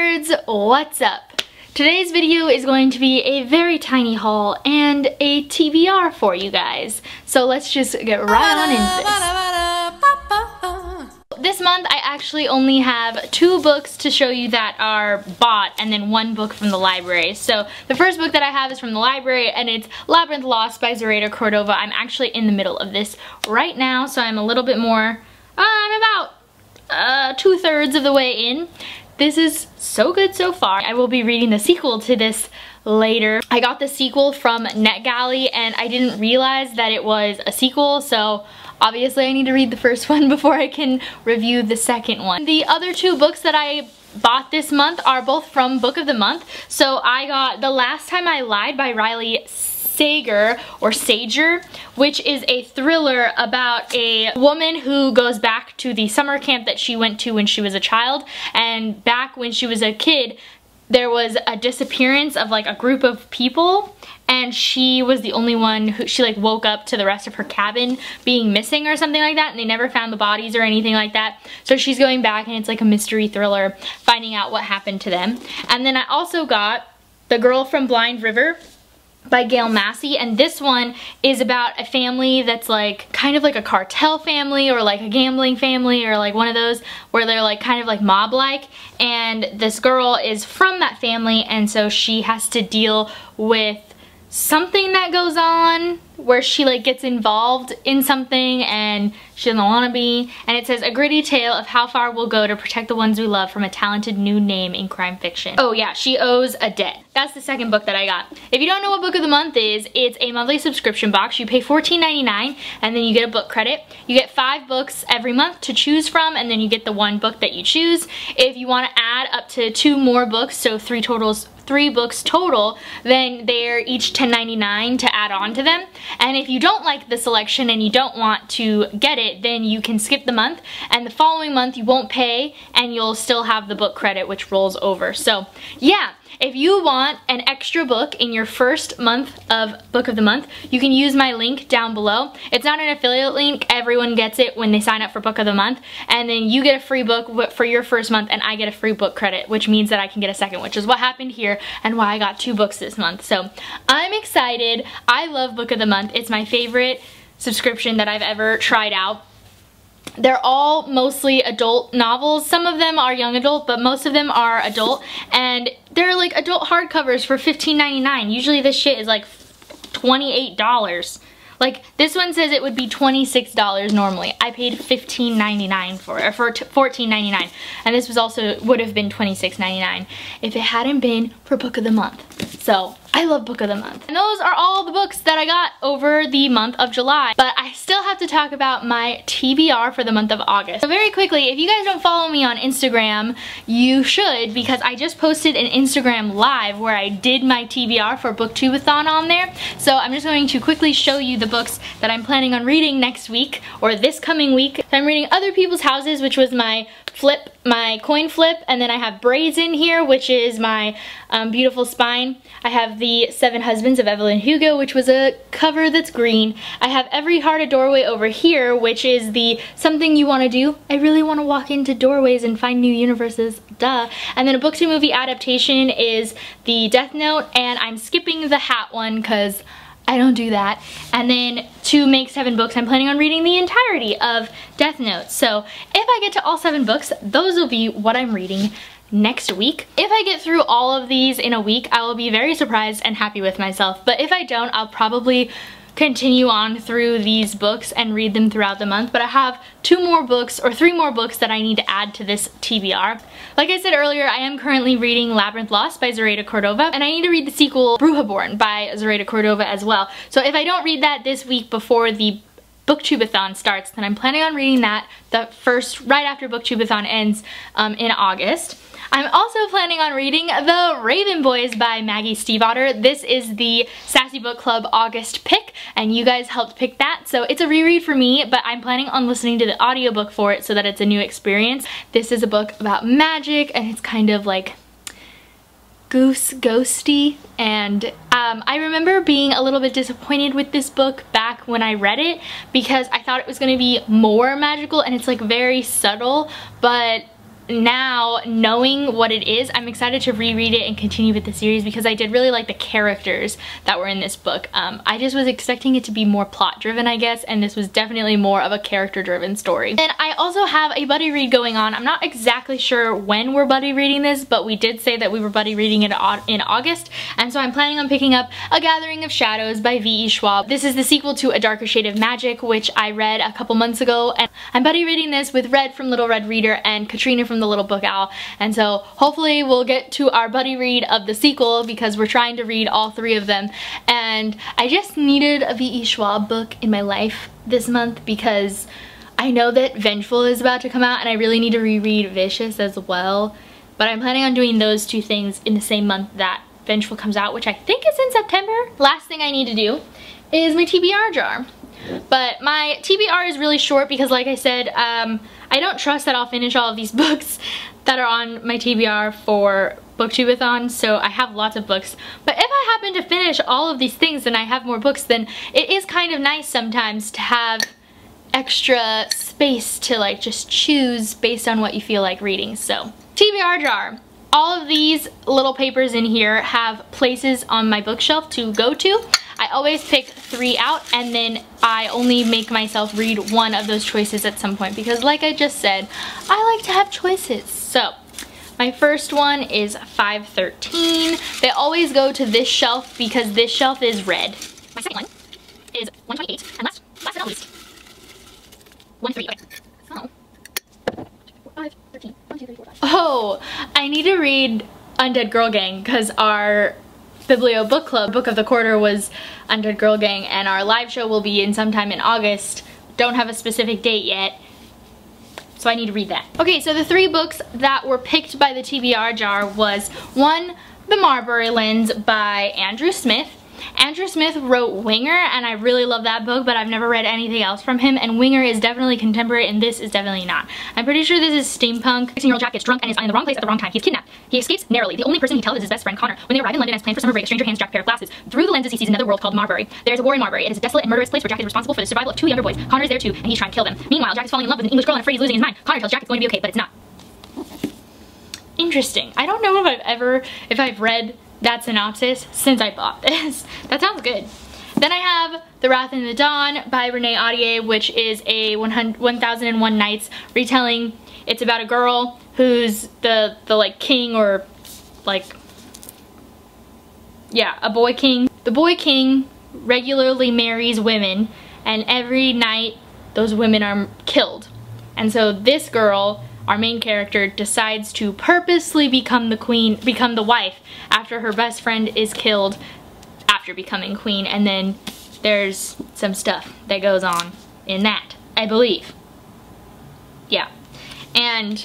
nerds, what's up? Today's video is going to be a very tiny haul and a TBR for you guys. So let's just get right on into this. This month I actually only have 2 books to show you that are bought and then 1 book from the library. So the first book that I have is from the library and it's Labyrinth Lost by Zoraida Cordova. I'm actually in the middle of this right now, so I'm a little bit more, I'm about 2/3 of the way in. This is so good so far. I will be reading the sequel to this later. I got the sequel from NetGalley and I didn't realize that it was a sequel, so obviously I need to read the first one before I can review the second one. The other 2 books that I bought this month are both from Book of the Month. So I got The Last Time I Lied by Riley Sager, which is a thriller about a woman who goes back to the summer camp that she went to when she was a child, and back when she was a kid there was a disappearance of like a group of people and she was the only one who, she like woke up to the rest of her cabin being missing or something like that, and they never found the bodies or anything like that. So she's going back and it's like a mystery thriller finding out what happened to them. And then I also got The Girl from Blind River by Gail Massey, and this one is about a family that's like kind of like a cartel family or like a gambling family or like one of those where they're like kind of like mob-like, and this girl is from that family and so she has to deal with something that goes on where she like gets involved in something and she doesn't want to be, and it says a gritty tale of how far we'll go to protect the ones we love from a talented new name in crime fiction. Oh yeah, she owes a debt. That's the second book that I got. If you don't know what Book of the Month is, it's a monthly subscription box. You pay $14.99 and then you get a book credit. You get 5 books every month to choose from, and then you get the 1 book that you choose. If you want to add up to 2 more books, so 3 books total, then they're each $10.99 to add on to them. And if you don't like the selection and you don't want to get it, then you can skip the month, and the following month you won't pay and you'll still have the book credit which rolls over. So yeah, if you want an extra book in your first month of Book of the Month, you can use my link down below. It's not an affiliate link, everyone gets it when they sign up for Book of the Month, and then you get a free book for your first month and I get a free book credit, which means that I can get a second, which is what happened here and why I got 2 books this month. So I'm excited. I love Book of the Month. It's my favorite subscription that I've ever tried out. They're all mostly adult novels. Some of them are young adult, but most of them are adult, and they're like adult hardcovers for $15.99. Usually this shit is like $28. Like this one says it would be $26 normally. I paid $15.99 for it, or for $14.99, and this was also would have been $26.99 if it hadn't been for Book of the Month. So I love Book of the Month. And those are all the books that I got over the month of July. But I still have to talk about my TBR for the month of August. So very quickly, if you guys don't follow me on Instagram, you should, because I just posted an Instagram live where I did my TBR for Booktubeathon on there. So I'm just going to quickly show you the books that I'm planning on reading next week or this coming week. So I'm reading Other People's Houses, which was my coin flip, and then I have Brazen here, which is my Beautiful Spine. I have the 7 Husbands of Evelyn Hugo, which was a cover that's green. I have Every Heart a Doorway over here, which is the Something You Want to Do. I really want to walk into doorways and find new universes, duh. And then a book to movie adaptation is the Death Note, and I'm skipping the Hat one because I don't do that. And then to make 7 books, I'm planning on reading the entirety of Death Note. So if I get to all 7 books, those will be what I'm reading next week. If I get through all of these in a week, I will be very surprised and happy with myself. But if I don't, I'll probably continue on through these books and read them throughout the month. But I have 2 more books or 3 more books that I need to add to this TBR. Like I said earlier, I am currently reading Labyrinth Lost by Zoraida Cordova, and I need to read the sequel Brujaborn by Zoraida Cordova as well. So if I don't read that this week before the Booktubeathon starts, then I'm planning on reading that right after Booktubeathon ends in August. I'm also planning on reading The Raven Boys by Maggie Stiefvater. This is the Sassy Book Club August pick, and you guys helped pick that, so it's a reread for me, but I'm planning on listening to the audiobook for it so that it's a new experience. This is a book about magic, and it's kind of like ghosty, and I remember being a little bit disappointed with this book back when I read it because I thought it was going to be more magical, and it's like very subtle, but now, knowing what it is, I'm excited to reread it and continue with the series because I did really like the characters that were in this book. I just was expecting it to be more plot driven, I guess, and this was definitely more of a character driven story. And I also have a buddy read going on. I'm not exactly sure when we're buddy reading this, but we did say that we were buddy reading it in August, and so I'm planning on picking up A Gathering of Shadows by V.E. Schwab. This is the sequel to A Darker Shade of Magic, which I read a couple months ago, and I'm buddy reading this with Red from Little Red Reader and Katrina from The Little Book Owl, and so hopefully we'll get to our buddy read of the sequel because we're trying to read all three of them, and I just needed a V.E. Schwab book in my life this month because I know that Vengeful is about to come out and I really need to reread Vicious as well, but I'm planning on doing those two things in the same month that Vengeful comes out, which I think is in September. Last thing I need to do is my TBR jar. But my TBR is really short because, like I said, I don't trust that I'll finish all of these books that are on my TBR for Booktubeathon, so I have lots of books. But if I happen to finish all of these things and I have more books, then it is kind of nice sometimes to have extra space to like just choose based on what you feel like reading. So, TBR jar. All of these little papers in here have places on my bookshelf to go to. I always pick 3 out and then I only make myself read one of those choices at some point because, like I just said, I like to have choices. So my first one is 513. They always go to this shelf because this shelf is red. My second one is 128, and last but not least, 13. Okay. So 5, 13, 1, 2, 3, 4, 5. Oh, I need to read Undead Girl Gang because our Bibliobook Club book of the quarter was Undead Girl Gang, and our live show will be in sometime in August. Don't have a specific date yet, so I need to read that. Okay, so the 3 books that were picked by the TBR jar was 1, The Marbury Lens by Andrew Smith. Andrew Smith wrote Winger, and I really love that book, but I've never read anything else from him, and Winger is definitely contemporary, and this is definitely not. I'm pretty sure this is steampunk. 16-year-old Jack gets drunk and is in the wrong place at the wrong time. He's kidnapped. He escapes narrowly. The only person he tells is his best friend Connor. When they arrive in London as planned for summer break, a stranger hands Jack a pair of glasses. Through the lenses, he sees another world called Marbury. There's a war in Marbury. It is a desolate and murderous place where Jack is responsible for the survival of 2 younger boys. Connor is there too, and he's trying to kill them. Meanwhile, Jack is falling in love with an English girl and afraid he's losing his mind. Connor tells Jack it's going to be okay, but it's not. Interesting. I don't know if I've read that synopsis since I bought this. That sounds good. Then I have The Wrath in the Dawn by Renee Audier, which is a 1001 Nights retelling. It's about a girl who's the like king, or like, yeah, a boy king. The boy king regularly marries women, and every night those women are killed. And so this girl, our main character, decides to purposely become the queen, become the wife, after her best friend is killed after becoming queen, and then there's some stuff that goes on in that, I believe. Yeah. And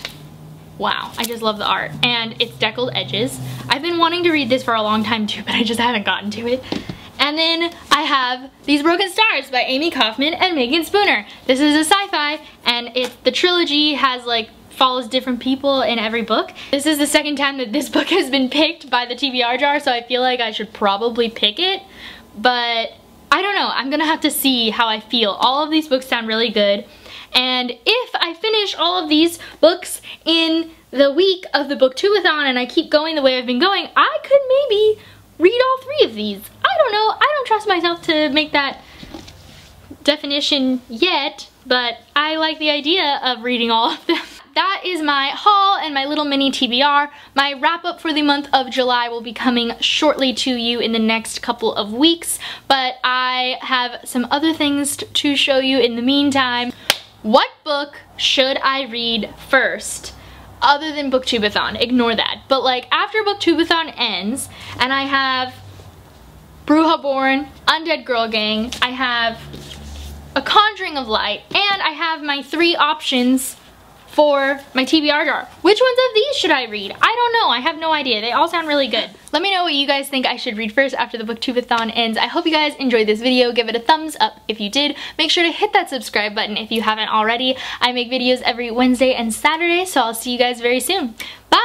wow, I just love the art. And it's deckled edges. I've been wanting to read this for a long time too, but I just haven't gotten to it. And then I have These Broken Stars by Amy Kaufman and Megan Spooner. This is a sci-fi, and the trilogy has like follows different people in every book. This is the second time that this book has been picked by the TBR jar, so I feel like I should probably pick it, but I don't know. I'm gonna have to see how I feel. All of these books sound really good, and if I finish all of these books in the week of the Booktubeathon and I keep going the way I've been going, I could maybe read all 3 of these. I don't know. I don't trust myself to make that definition yet, but I like the idea of reading all of them. That is my haul and my little mini TBR. My wrap up for the month of July will be coming shortly to you in the next couple of weeks, but I have some other things to show you in the meantime. What book should I read first? Other than Booktubeathon, ignore that. But like after Booktubeathon ends and I have Bruja Born, Undead Girl Gang, I have A Conjuring of Light, and I have my 3 options for my TBR jar. Which ones of these should I read? I don't know. I have no idea. They all sound really good. Let me know what you guys think I should read first after the Booktubeathon ends. I hope you guys enjoyed this video. Give it a thumbs up if you did. Make sure to hit that subscribe button if you haven't already. I make videos every Wednesday and Saturday, so I'll see you guys very soon. Bye!